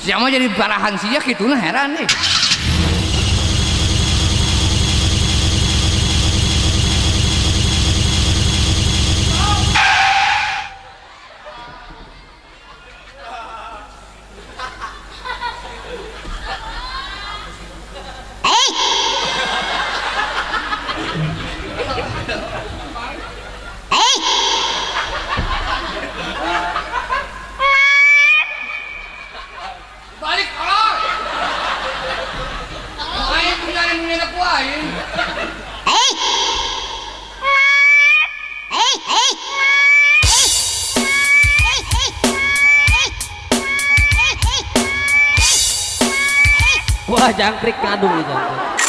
Siapa jadi parahan sih ya gitu nah heran nih. Balik kolor. Main punya anak lain. Wah jangkrik kadung nih jangkrik.